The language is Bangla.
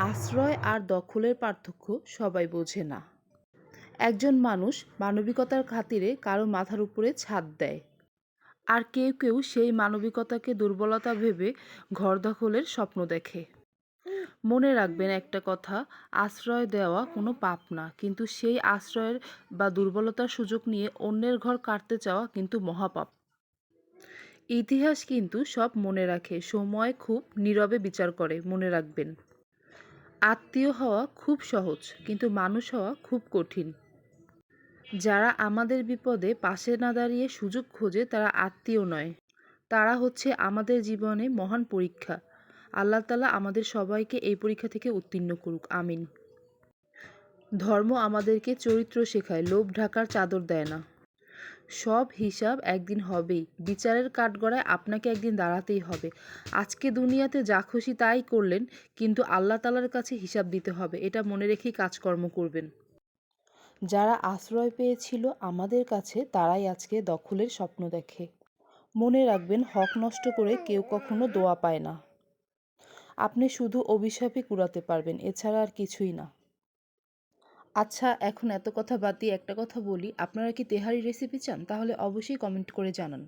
আশ্রয় আর দখলের পার্থক্য সবাই বোঝে না। একজন মানুষ মানবিকতার খাতিরে কারো মাথার উপরে ছাদ দেয়, আর কেউ কেউ সেই মানবিকতাকে দুর্বলতা ভেবে ঘর দখলের স্বপ্ন দেখে। মনে রাখবেন একটা কথা, আশ্রয় দেওয়া কোনো পাপ না, কিন্তু সেই আশ্রয়ের বা দুর্বলতার সুযোগ নিয়ে অন্যের ঘর কাটতে চাওয়া কিন্তু মহাপাপ। ইতিহাস কিন্তু সব মনে রাখে, সময় খুব নীরবে বিচার করে। মনে রাখবেন, আত্মীয় হওয়া খুব সহজ, কিন্তু মানুষ হওয়া খুব কঠিন। যারা আমাদের বিপদে পাশে না দাঁড়িয়ে সুযোগ খোঁজে তারা আত্মীয় নয়, তারা হচ্ছে আমাদের জীবনে মহান পরীক্ষা। আল্লাহ তাআলা আমাদের সবাইকে এই পরীক্ষা থেকে উত্তীর্ণ করুক, আমিন। ধর্ম আমাদেরকে চরিত্র শেখায়, লোভ ঢাকার চাদর দেয় না। সব হিসাব একদিন হবেই, বিচারের কাঠগড়ায় আপনাকে একদিন দাঁড়াতেই হবে। আজকে দুনিয়াতে যা খুশি তাই করলেন, কিন্তু আল্লাহ তাআলার কাছে হিসাব দিতে হবে, এটা মনে রেখেই কাজকর্ম করবেন। যারা আশ্রয় পেয়েছিল আমাদের কাছে, তারাই আজকে দখলের স্বপ্ন দেখে। মনে রাখবেন, হক নষ্ট করে কেউ কখনো দোয়া পায় না। আপনি শুধু অভিশাপই কুড়াতে পারবেন, এছাড়া আর কিছুই না। আচ্ছা, এখন এত কথা বাদ দিয়ে একটা কথা বলি, আপনারা কি তেহারি রেসিপি চান? তাহলে অবশ্যই কমেন্ট করে জানান।